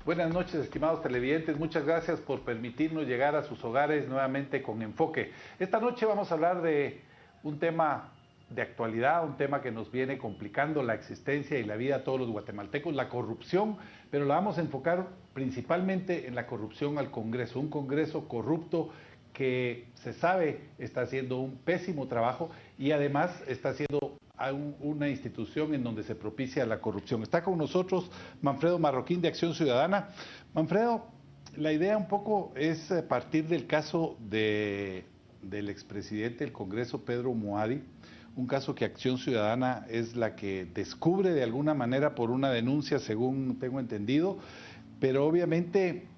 Buenas noches, estimados televidentes. Muchas gracias por permitirnos llegar a sus hogares nuevamente con enfoque. Esta noche vamos a hablar de un tema de actualidad, un tema que nos viene complicando la existencia y la vida a todos los guatemaltecos, la corrupción, pero la vamos a enfocar principalmente en la corrupción al Congreso, un Congreso corrupto que se sabe está haciendo un pésimo trabajo y además está haciendo a una institución en donde se propicia la corrupción. Está con nosotros Manfredo Marroquín de Acción Ciudadana. Manfredo, la idea un poco es partir del caso del expresidente del Congreso, Pedro Muadi, un caso que Acción Ciudadana es la que descubre de alguna manera por una denuncia, según tengo entendido, pero obviamente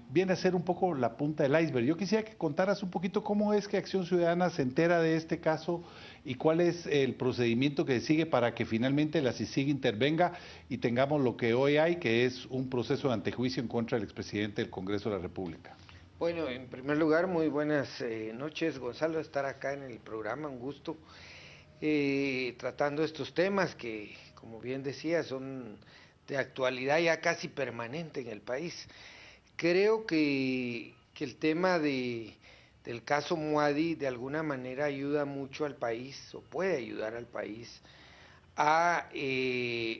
viene a ser un poco la punta del iceberg. Yo quisiera que contaras un poquito cómo es que Acción Ciudadana se entera de este caso y cuál es el procedimiento que sigue para que finalmente la CICIG intervenga y tengamos lo que hoy hay, que es un proceso de antejuicio en contra del expresidente del Congreso de la República. Bueno, en primer lugar, muy buenas noches, Gonzalo, estar acá en el programa, un gusto, tratando estos temas que, como bien decía, son de actualidad ya casi permanente en el país. Creo que el tema del caso Muadi de alguna manera ayuda mucho al país, o puede ayudar al país, a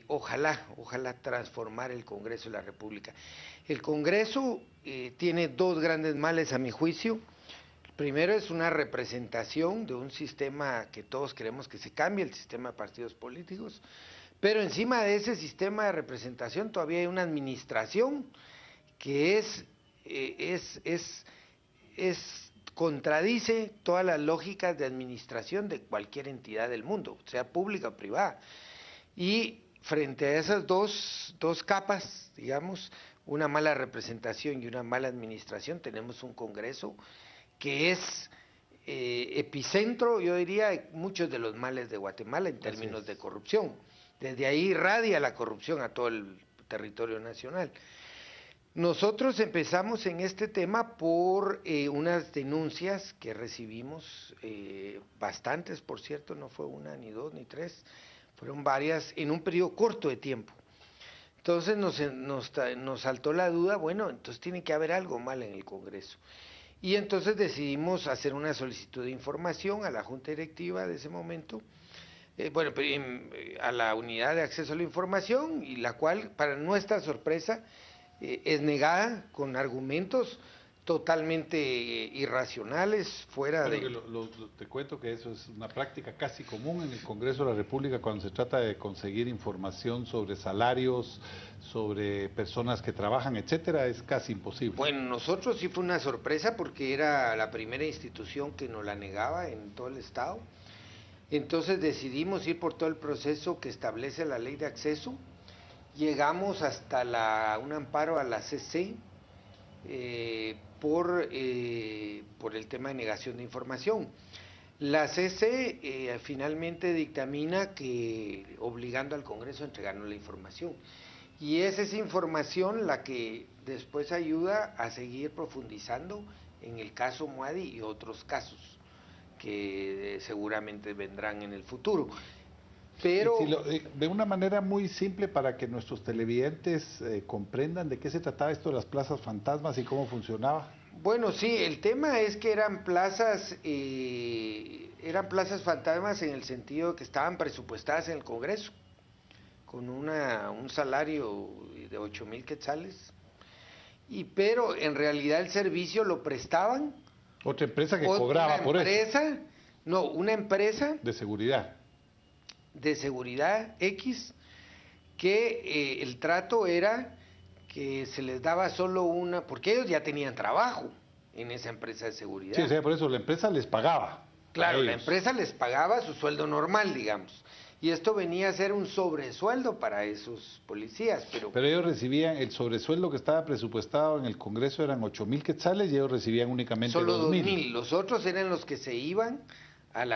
ojalá transformar el Congreso de la República. El Congreso tiene dos grandes males a mi juicio. Primero es una representación de un sistema que todos queremos que se cambie, el sistema de partidos políticos, pero encima de ese sistema de representación todavía hay una administración que contradice todas las lógicas de administración de cualquier entidad del mundo, sea pública o privada. Y frente a esas dos capas, digamos, una mala representación y una mala administración, tenemos un Congreso que es epicentro, yo diría, de muchos de los males de Guatemala en términos de corrupción. Desde ahí irradia la corrupción a todo el territorio nacional. Nosotros empezamos en este tema por unas denuncias que recibimos, bastantes por cierto, no fue una, ni dos, ni tres, fueron varias en un periodo corto de tiempo. Entonces nos saltó la duda, bueno, entonces tiene que haber algo mal en el Congreso. Y entonces decidimos hacer una solicitud de información a la Junta Directiva de ese momento, a la Unidad de Acceso a la Información, y la cual, para nuestra sorpresa, es negada con argumentos totalmente irracionales, fuera de... Te cuento que eso es una práctica casi común en el Congreso de la República cuando se trata de conseguir información sobre salarios, sobre personas que trabajan, etcétera, es casi imposible. Bueno, nosotros sí fue una sorpresa porque era la primera institución que nos la negaba en todo el estado. Entonces decidimos ir por todo el proceso que establece la ley de acceso. Llegamos hasta un amparo a la CC por el tema de negación de información. La CC finalmente dictamina que obligando al Congreso a entregarnos la información. Y es esa información la que después ayuda a seguir profundizando en el caso Muadi y otros casos que seguramente vendrán en el futuro. Pero de una manera muy simple para que nuestros televidentes comprendan de qué se trataba esto de las plazas fantasmas y cómo funcionaba. Bueno, sí, el tema es que eran plazas fantasmas en el sentido de que estaban presupuestadas en el Congreso con un salario de 8,000 quetzales, pero en realidad el servicio lo prestaban otra empresa que cobraba por eso. Una empresa de seguridad X, que el trato era que se les daba solo porque ellos ya tenían trabajo en esa empresa de seguridad. Sí, o sea, por eso la empresa les pagaba. Claro, la empresa les pagaba su sueldo normal, digamos. Y esto venía a ser un sobresueldo para esos policías. Pero ellos recibían, el sobresueldo que estaba presupuestado en el Congreso eran 8,000 quetzales y ellos recibían únicamente solo 2,000. Los otros eran los que se iban a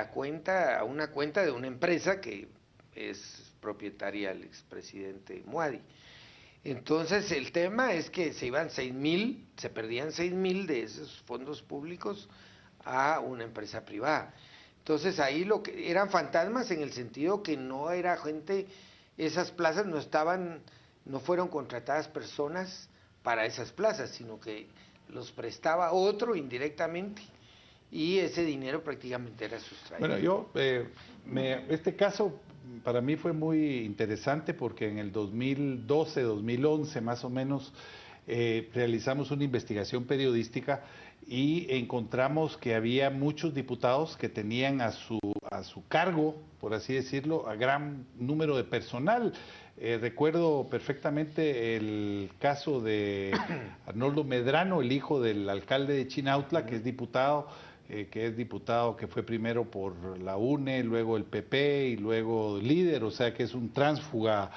una cuenta de una empresa que es propietaria del expresidente Muadi. Entonces el tema es que se perdían 6,000 de esos fondos públicos a una empresa privada. Entonces ahí lo que eran fantasmas en el sentido que no era gente, esas plazas no estaban no fueron contratadas personas para esas plazas, sino que los prestaba otro indirectamente y ese dinero prácticamente era sustraído. Bueno, este caso para mí fue muy interesante porque en el 2012, 2011 más o menos, realizamos una investigación periodística y encontramos que había muchos diputados que tenían a su cargo, por así decirlo, a gran número de personal. Recuerdo perfectamente el caso de Arnoldo Medrano, el hijo del alcalde de Chinautla, que es diputado, que fue primero por la UNE, luego el PP y luego líder, o sea que es un tránsfuga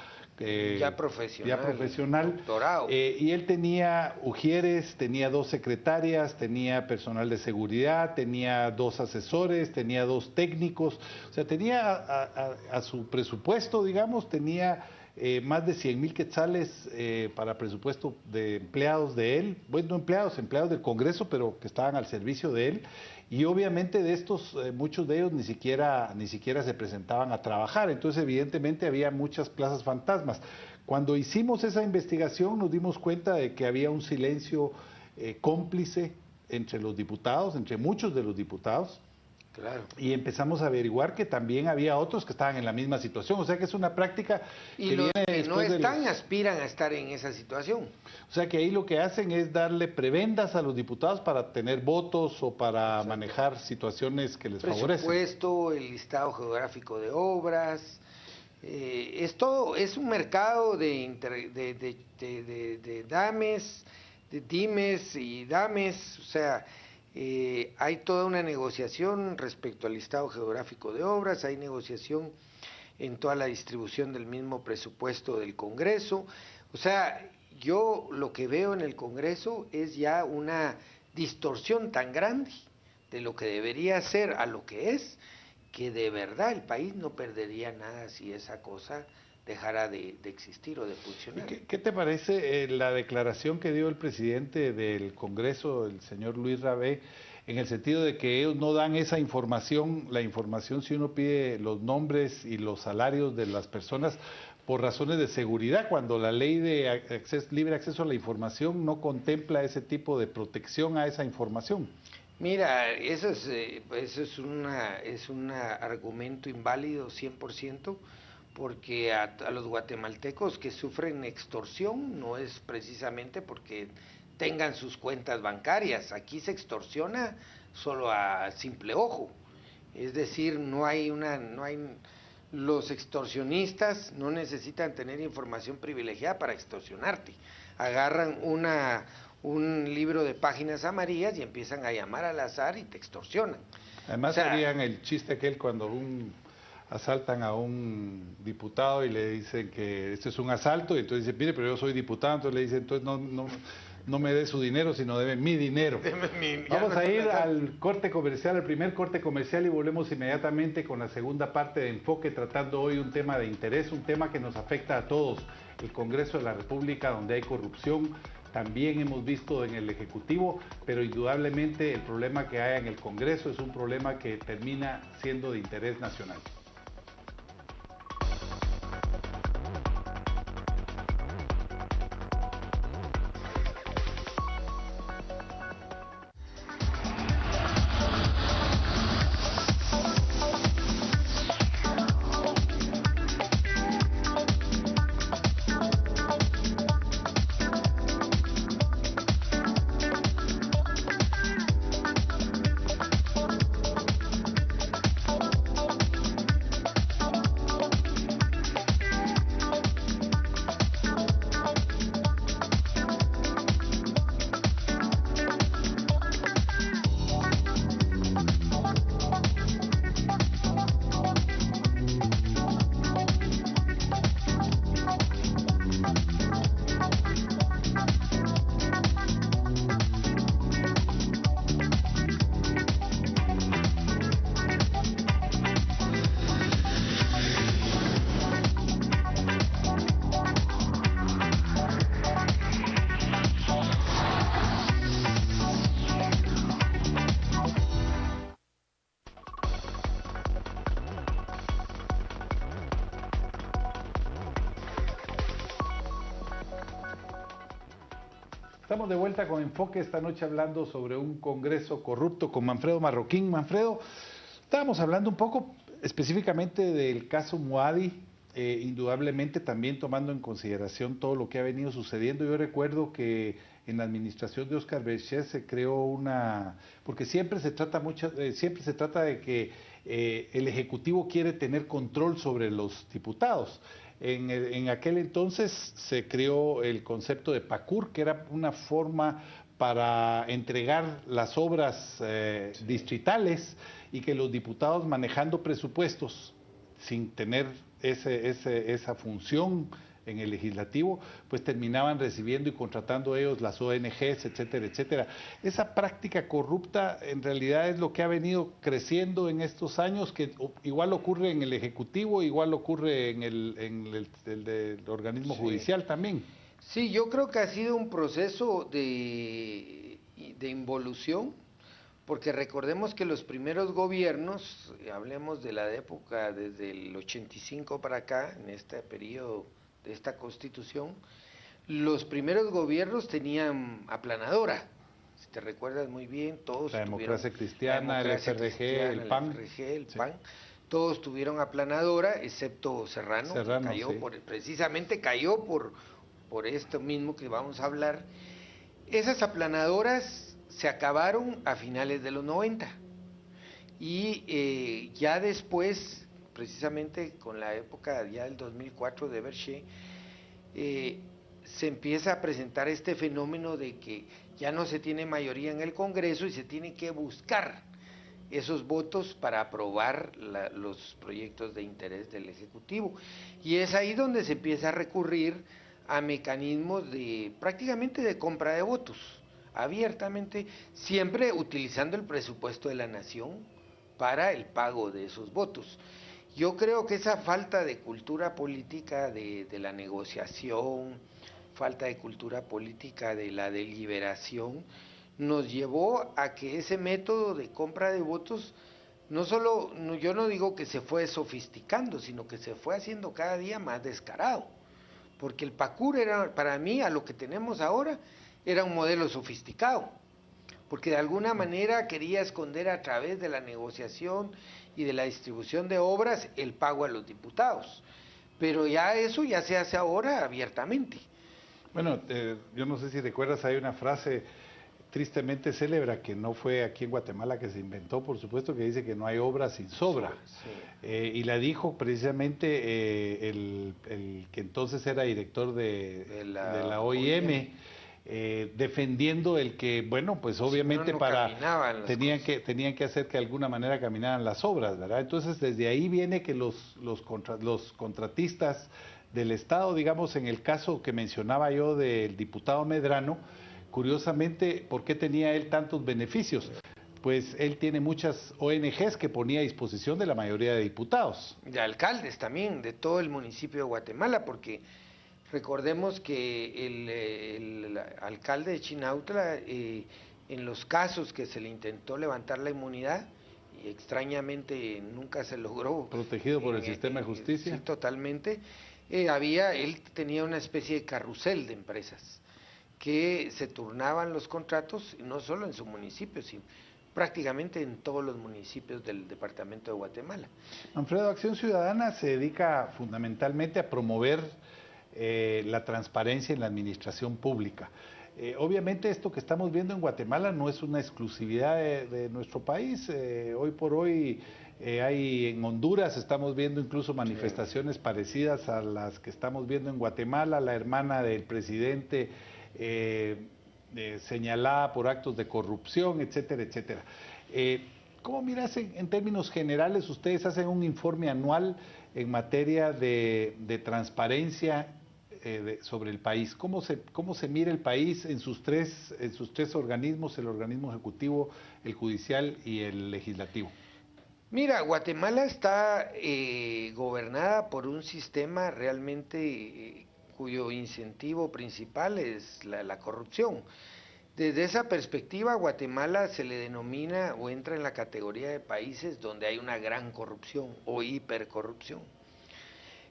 ya profesional, doctorado. Y él tenía ujieres, tenía 2 secretarias, tenía personal de seguridad, tenía 2 asesores, tenía 2 técnicos, o sea, tenía a su presupuesto, digamos, tenía más de 100,000 quetzales para presupuesto de empleados de él, bueno, no empleados del Congreso, pero que estaban al servicio de él, y obviamente de estos, muchos de ellos ni siquiera se presentaban a trabajar, entonces evidentemente había muchas plazas fantasmas. Cuando hicimos esa investigación nos dimos cuenta de que había un silencio cómplice entre los diputados, entre muchos de los diputados. Claro. Y empezamos a averiguar que también había otros que estaban en la misma situación, o sea que es una práctica y que los viene que no después están aspiran a estar en esa situación. O sea que ahí lo que hacen es darle prebendas a los diputados para tener votos o para Exacto. manejar situaciones que les favorecen. Presupuesto, el listado geográfico de obras, es todo, es un mercado de dames, de dimes y dames, o sea, hay toda una negociación respecto al listado geográfico de obras, hay negociación en toda la distribución del mismo presupuesto del Congreso. O sea, yo lo que veo en el Congreso es ya una distorsión tan grande de lo que debería ser a lo que es, que de verdad el país no perdería nada si esa cosa dejara de existir o de funcionar. ¿Qué te parece la declaración que dio el presidente del Congreso, el señor Luis Rabé, en el sentido de que ellos no dan esa información, la información si uno pide los nombres y los salarios de las personas por razones de seguridad, cuando la ley de libre acceso a la información no contempla ese tipo de protección a esa información? Mira, eso es un argumento inválido 100%, porque a los guatemaltecos que sufren extorsión no es precisamente porque tengan sus cuentas bancarias, aquí se extorsiona solo a simple ojo, es decir, los extorsionistas no necesitan tener información privilegiada para extorsionarte, agarran un libro de páginas amarillas y empiezan a llamar al azar y te extorsionan. Además harían el chiste aquel cuando asaltan a un diputado y le dicen que este es un asalto, y entonces dice, mire, pero yo soy diputado, entonces le dicen, entonces no me dé su dinero, sino debe mi dinero. Vamos a ir al corte comercial, al primer corte comercial, y volvemos inmediatamente con la segunda parte de Enfoque, tratando hoy un tema de interés, un tema que nos afecta a todos, el Congreso de la República, donde hay corrupción. También hemos visto en el Ejecutivo, pero indudablemente el problema que hay en el Congreso es un problema que termina siendo de interés nacional. Estamos de vuelta con Enfoque esta noche hablando sobre un Congreso corrupto con Manfredo Marroquín. Manfredo, estábamos hablando un poco específicamente del caso Muadi, indudablemente también tomando en consideración todo lo que ha venido sucediendo. Yo recuerdo que en la administración de Óscar Berchel se creó una, porque siempre se trata siempre se trata de que el Ejecutivo quiere tener control sobre los diputados. En aquel entonces se creó el concepto de PACUR, que era una forma para entregar las obras distritales y que los diputados manejando presupuestos sin tener esa función en el legislativo, pues terminaban recibiendo y contratando ellos las ONGs, etcétera, etcétera. Esa práctica corrupta en realidad es lo que ha venido creciendo en estos años, que igual ocurre en el Ejecutivo, igual ocurre en el organismo judicial también. Sí, yo creo que ha sido un proceso de involución, porque recordemos que los primeros gobiernos, hablemos de la época desde el 85 para acá, en este periodo de esta constitución, los primeros gobiernos tenían aplanadora. Si te recuerdas muy bien, todos la tuvieron democracia cristiana, el FRG, el PAN. el PAN, todos tuvieron aplanadora, excepto Serrano, que cayó sí. precisamente cayó por esto mismo que vamos a hablar. Esas aplanadoras se acabaron a finales de los 90 y ya después, precisamente con la época ya del 2004 de Berchel, se empieza a presentar este fenómeno de que ya no se tiene mayoría en el Congreso y se tiene que buscar esos votos para aprobar los proyectos de interés del Ejecutivo. Y es ahí donde se empieza a recurrir a mecanismos de prácticamente de compra de votos, abiertamente, siempre utilizando el presupuesto de la nación para el pago de esos votos. Yo creo que esa falta de cultura política de la negociación, falta de cultura política de la deliberación, nos llevó a que ese método de compra de votos no solo, yo no digo que se fue sofisticando, sino que se fue haciendo cada día más descarado, porque el PACUR era, para mí, a lo que tenemos ahora, era un modelo sofisticado, porque de alguna manera quería esconder a través de la negociación y de la distribución de obras el pago a los diputados, pero ya eso ya se hace ahora abiertamente. Bueno, yo no sé si recuerdas, hay una frase tristemente célebre que no fue aquí en Guatemala que se inventó, por supuesto, que dice que no hay obra sin sobra. Sí. Y la dijo precisamente el que entonces era director de la OIM. Defendiendo el que, bueno, pues obviamente tenían que hacer que de alguna manera caminaran las obras, ¿verdad? Entonces desde ahí viene que los contratistas del Estado, digamos, en el caso que mencionaba yo del diputado Medrano, curiosamente, ¿por qué tenía él tantos beneficios? Pues él tiene muchas ONGs que ponía a disposición de la mayoría de diputados. De alcaldes también, de todo el municipio de Guatemala, porque recordemos que el alcalde de Chinautla, en los casos que se le intentó levantar la inmunidad, y extrañamente nunca se logró. Protegido por el sistema de justicia. Sí, totalmente. Él tenía una especie de carrusel de empresas que se turnaban los contratos, no solo en su municipio, sino prácticamente en todos los municipios del departamento de Guatemala. Manfredo, Acción Ciudadana se dedica fundamentalmente a promover la transparencia en la administración pública. Obviamente esto que estamos viendo en Guatemala no es una exclusividad de nuestro país. Hoy por hoy hay en Honduras, estamos viendo incluso manifestaciones parecidas a las que estamos viendo en Guatemala. La hermana del presidente señalada por actos de corrupción, etcétera, etcétera. ¿Cómo miras en términos generales? Ustedes hacen un informe anual en materia de transparencia sobre el país. ¿Cómo se mira el país en sus tres organismos, el organismo ejecutivo, el judicial y el legislativo? Mira, Guatemala está gobernada por un sistema realmente cuyo incentivo principal es la corrupción. Desde esa perspectiva, Guatemala se le denomina o entra en la categoría de países donde hay una gran corrupción o hipercorrupción,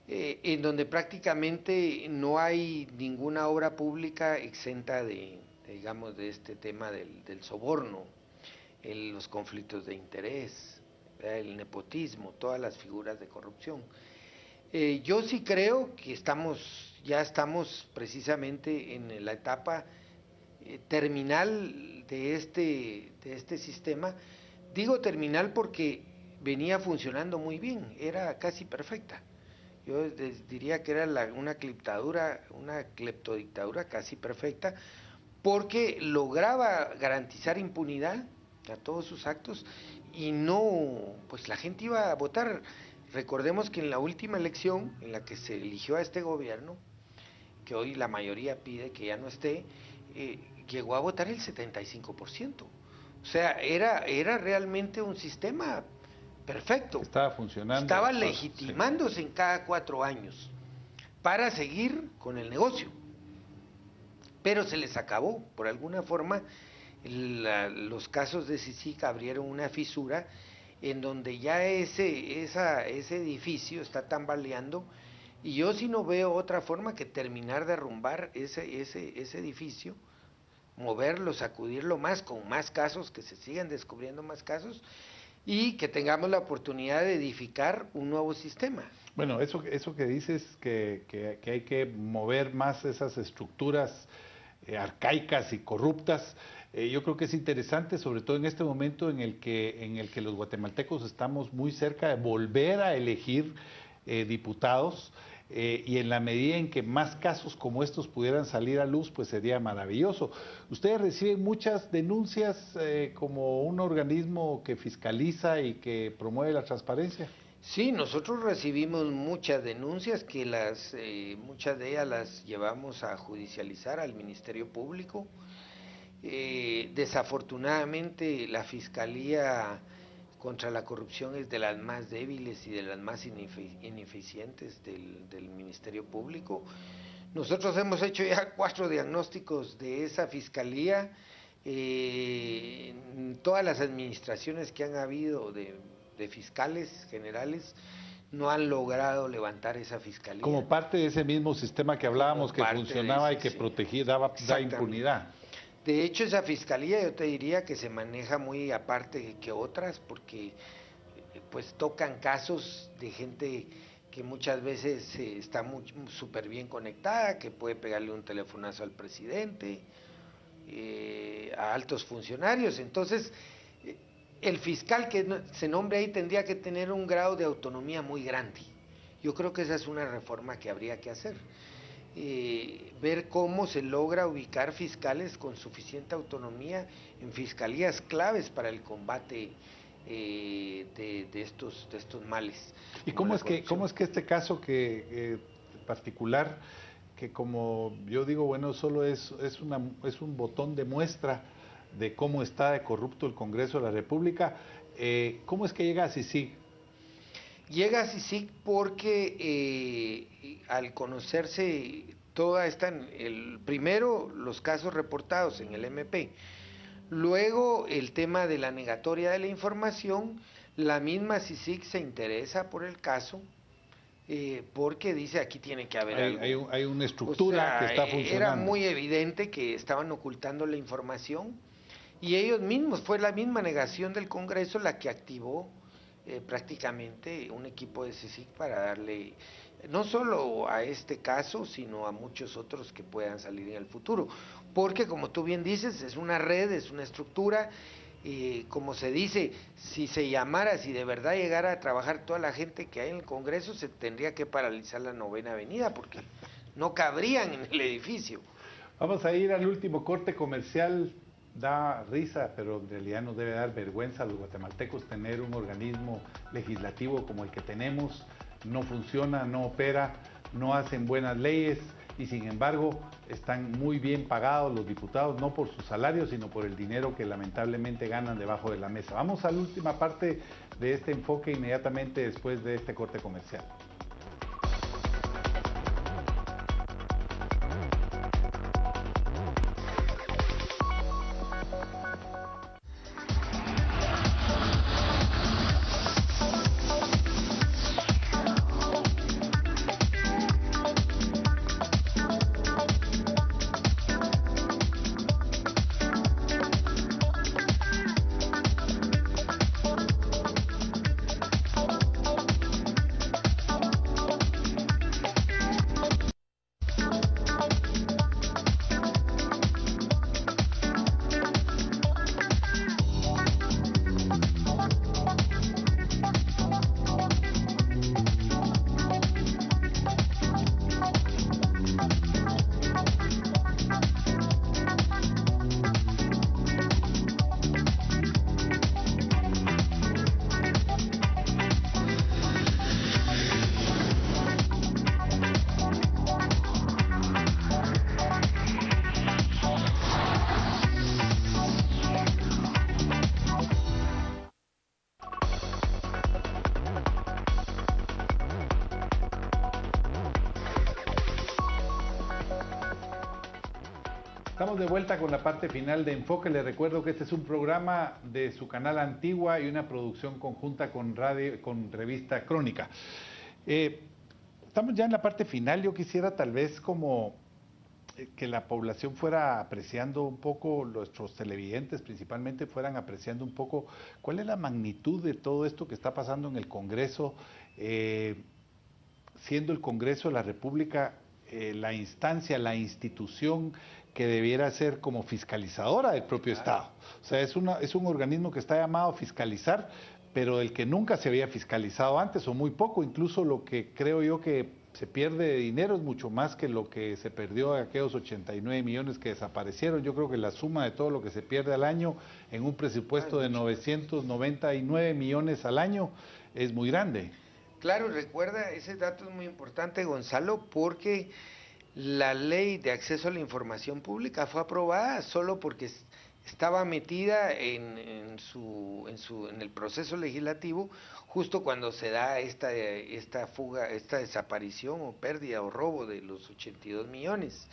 en donde prácticamente no hay ninguna obra pública exenta de digamos, de este tema del soborno, los conflictos de interés, el nepotismo, todas las figuras de corrupción. Yo sí creo que ya estamos precisamente en la etapa terminal de este sistema. Digo terminal porque venía funcionando muy bien, era casi perfecta. Yo diría que era una cleptodictadura casi perfecta, porque lograba garantizar impunidad a todos sus actos y no, pues la gente iba a votar. Recordemos que en la última elección en la que se eligió a este gobierno, que hoy la mayoría pide que ya no esté, llegó a votar el 75%. O sea, era realmente un sistema perfecto. Estaba funcionando. Estaba legitimándose en cada 4 años para seguir con el negocio. Pero se les acabó, por alguna forma, los casos de CICIG abrieron una fisura en donde ya ese edificio está tambaleando, y yo sí no veo otra forma que terminar de derrumbar ese edificio, moverlo, sacudirlo más, con más casos, que se sigan descubriendo más casos, y que tengamos la oportunidad de edificar un nuevo sistema. Bueno, eso que dices, que hay que mover más esas estructuras arcaicas y corruptas, yo creo que es interesante, sobre todo en este momento en el que los guatemaltecos estamos muy cerca de volver a elegir diputados, y en la medida en que más casos como estos pudieran salir a luz, pues sería maravilloso. ¿Ustedes reciben muchas denuncias como un organismo que fiscaliza y que promueve la transparencia? Sí, nosotros recibimos muchas denuncias que muchas de ellas las llevamos a judicializar al Ministerio Público. Desafortunadamente la Fiscalía contra la corrupción es de las más débiles y de las más ineficientes del Ministerio Público. Nosotros hemos hecho ya 4 diagnósticos de esa Fiscalía. Todas las administraciones que han habido de fiscales generales no han logrado levantar esa fiscalía. Como parte de ese mismo sistema que hablábamos, que funcionaba y que protegía, daba impunidad. De hecho, esa fiscalía yo te diría que se maneja muy aparte que otras, porque pues tocan casos de gente que muchas veces está súper bien conectada, que puede pegarle un telefonazo al presidente, a altos funcionarios. Entonces, el fiscal que se nombre ahí tendría que tener un grado de autonomía muy grande. Yo creo que esa es una reforma que habría que hacer. Ver cómo se logra ubicar fiscales con suficiente autonomía en fiscalías claves para el combate de estos males. ¿Y cómo es que este caso particular, que como yo digo, bueno, solo es un botón de muestra de cómo está de corrupto el Congreso de la República, ¿cómo es que llega a CICIG? Llega a CICIG porque al conocerse primero los casos reportados en el MP, luego el tema de la negatoria de la información, la misma CICIG se interesa por el caso, porque dice aquí tiene que haber algo. Hay una estructura que está funcionando. Era muy evidente que estaban ocultando la información, y ellos mismos, fue la misma negación del Congreso la que activó prácticamente un equipo de CICIG para darle, no solo a este caso, sino a muchos otros que puedan salir en el futuro, porque como tú bien dices, es una red, es una estructura, como se dice, si de verdad llegara a trabajar toda la gente que hay en el Congreso, se tendría que paralizar la 9ª Avenida, porque no cabrían en el edificio. Vamos a ir al último corte comercial. Da risa, pero en realidad nos debe dar vergüenza a los guatemaltecos tener un organismo legislativo como el que tenemos. No funciona, no opera, no hacen buenas leyes, y sin embargo están muy bien pagados los diputados, no por sus salarios, sino por el dinero que lamentablemente ganan debajo de la mesa. Vamos a la última parte de este enfoque inmediatamente después de este corte comercial. Estamos de vuelta con la parte final de Enfoque. Les recuerdo que este es un programa de su canal Antigua y una producción conjunta con revista Crónica. Estamos ya en la parte final. Yo quisiera tal vez como que la población fuera apreciando un poco, nuestros televidentes principalmente fueran apreciando un poco cuál es la magnitud de todo esto que está pasando en el Congreso, siendo el Congreso de la República la instancia, la institución que debiera ser como fiscalizadora del propio Estado. O sea, es un organismo que está llamado a fiscalizar, pero del que nunca se había fiscalizado antes, o muy poco. Incluso lo que creo yo que se pierde de dinero es mucho más que lo que se perdió de aquellos 89 millones que desaparecieron. Yo creo que la suma de todo lo que se pierde al año en un presupuesto de 999 millones al año es muy grande. Claro, recuerda, ese dato es muy importante, Gonzalo, porque la ley de acceso a la información pública fue aprobada solo porque estaba metida en el proceso legislativo justo cuando se da esta fuga, esta desaparición o pérdida o robo de los 82 millones.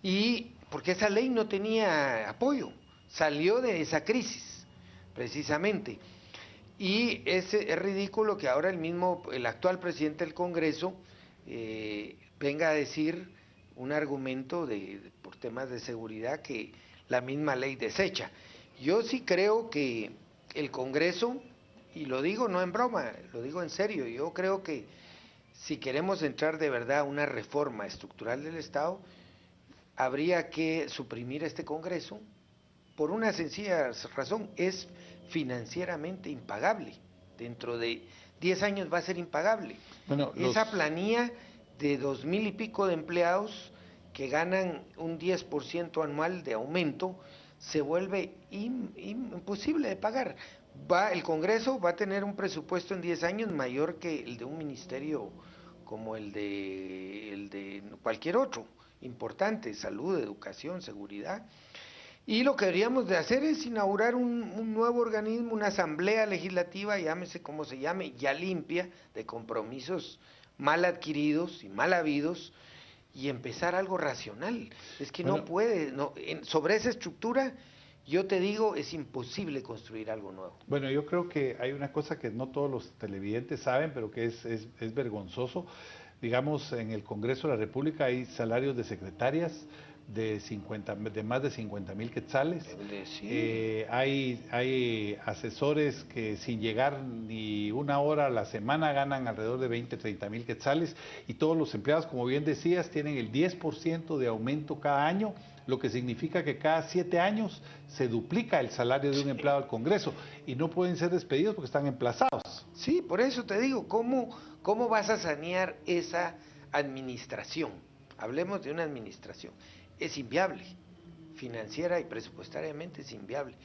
Y porque esa ley no tenía apoyo, salió de esa crisis, precisamente. Y es ridículo que ahora el actual presidente del Congreso venga a decir un argumento por temas de seguridad que la misma ley desecha. Yo sí creo que el Congreso, y lo digo no en broma, lo digo en serio, yo creo que si queremos entrar de verdad a una reforma estructural del Estado, habría que suprimir este Congreso por una sencilla razón, es financieramente impagable. Dentro de 10 años va a ser impagable. Bueno, esa planilla de 2,000 y pico de empleados que ganan un 10% anual de aumento se vuelve imposible de pagar. El Congreso va a tener un presupuesto en 10 años mayor que el de un ministerio como el de cualquier otro importante, salud, educación, seguridad. Y lo que deberíamos de hacer es inaugurar un nuevo organismo, una asamblea legislativa, llámese como se llame, ya limpia de compromisos mal adquiridos y mal habidos, y empezar algo racional. Es que no puede, sobre esa estructura, yo te digo, es imposible construir algo nuevo. Bueno, yo creo que hay una cosa que no todos los televidentes saben, pero que es vergonzoso. Digamos, en el Congreso de la República hay salarios de secretarias de más de 50,000 quetzales. Sí. Hay asesores que sin llegar ni una hora a la semana ganan alrededor de 20, 30,000 quetzales, y todos los empleados, como bien decías, tienen el 10% de aumento cada año, lo que significa que cada 7 años se duplica el salario de un empleado del Congreso, y no pueden ser despedidos porque están emplazados. Sí, por eso te digo, ¿cómo vas a sanear esa administración? Hablemos de una administración. Es inviable, financiera y presupuestariamente es inviable.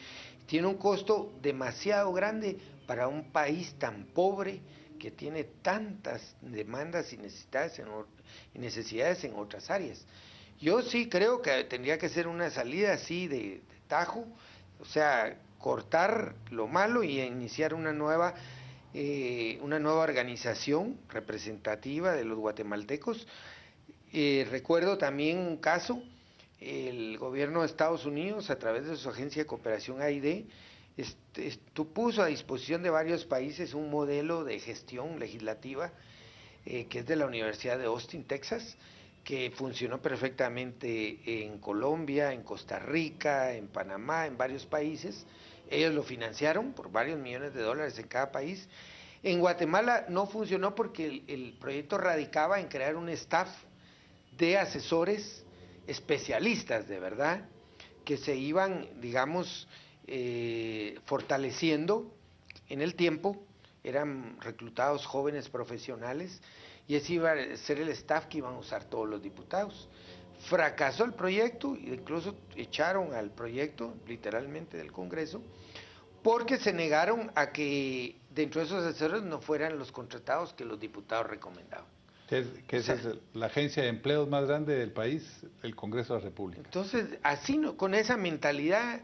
Tiene un costo demasiado grande para un país tan pobre que tiene tantas demandas y necesidades en otras áreas. Yo sí creo que tendría que ser una salida así de tajo, o sea, cortar lo malo y iniciar una nueva organización representativa de los guatemaltecos. Recuerdo también un caso, el gobierno de Estados Unidos, a través de su agencia de cooperación AID, puso a disposición de varios países un modelo de gestión legislativa que es de la Universidad de Austin, Texas, que funcionó perfectamente en Colombia, en Costa Rica, en Panamá, en varios países. Ellos lo financiaron por varios millones de dólares en cada país. En Guatemala no funcionó porque el proyecto radicaba en crear un staff de asesores especialistas de verdad, que se iban, digamos, fortaleciendo en el tiempo, eran reclutados jóvenes profesionales, y ese iba a ser el staff que iban a usar todos los diputados. Fracasó el proyecto, e incluso echaron al proyecto, literalmente, del Congreso, porque se negaron a que dentro de esos asesores no fueran los contratados que los diputados recomendaban. Esa es la agencia de empleos más grande del país, el Congreso de la República. Entonces, así con esa mentalidad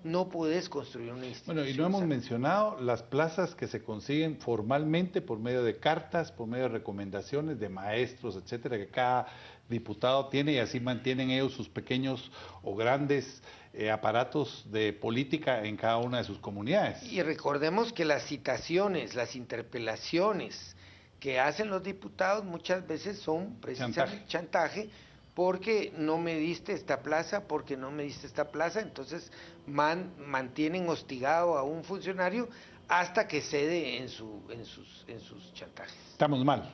no puedes construir una institución. Bueno, y no hemos mencionado las plazas que se consiguen formalmente por medio de cartas, por medio de recomendaciones de maestros, etcétera, que cada diputado tiene, y así mantienen ellos sus pequeños o grandes aparatos de política en cada una de sus comunidades. Y recordemos que las citaciones, las interpelaciones que hacen los diputados muchas veces son precisamente chantaje, porque no me diste esta plaza, porque no me diste esta plaza, entonces mantienen hostigado a un funcionario hasta que cede en sus chantajes. Estamos mal.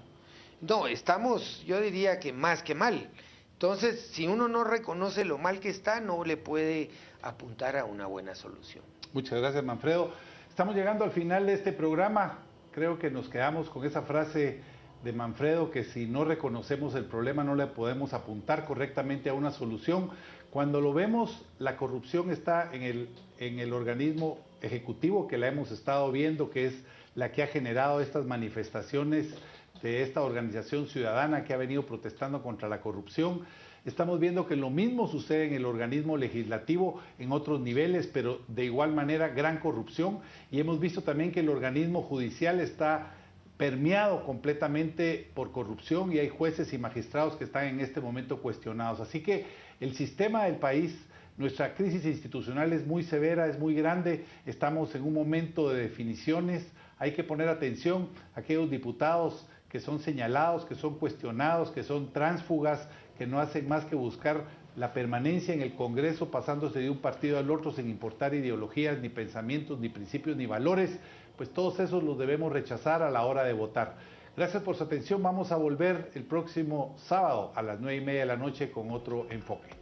No, estamos, yo diría que más que mal. Entonces, si uno no reconoce lo mal que está, no le puede apuntar a una buena solución. Muchas gracias, Manfredo. Estamos llegando al final de este programa. Creo que nos quedamos con esa frase de Manfredo, que si no reconocemos el problema no le podemos apuntar correctamente a una solución. Cuando lo vemos, la corrupción está en el organismo ejecutivo, que la hemos estado viendo, que es la que ha generado estas manifestaciones de esta organización ciudadana que ha venido protestando contra la corrupción. Estamos viendo que lo mismo sucede en el organismo legislativo, en otros niveles, pero de igual manera gran corrupción. Y hemos visto también que el organismo judicial está permeado completamente por corrupción y hay jueces y magistrados que están en este momento cuestionados. Así que el sistema del país, nuestra crisis institucional es muy severa, es muy grande, estamos en un momento de definiciones, hay que poner atención a aquellos diputados que son señalados, que son cuestionados, que son tránsfugas, que no hacen más que buscar la permanencia en el Congreso, pasándose de un partido al otro sin importar ideologías, ni pensamientos, ni principios, ni valores. Pues todos esos los debemos rechazar a la hora de votar. Gracias por su atención. Vamos a volver el próximo sábado a las 9:30 de la noche con otro enfoque.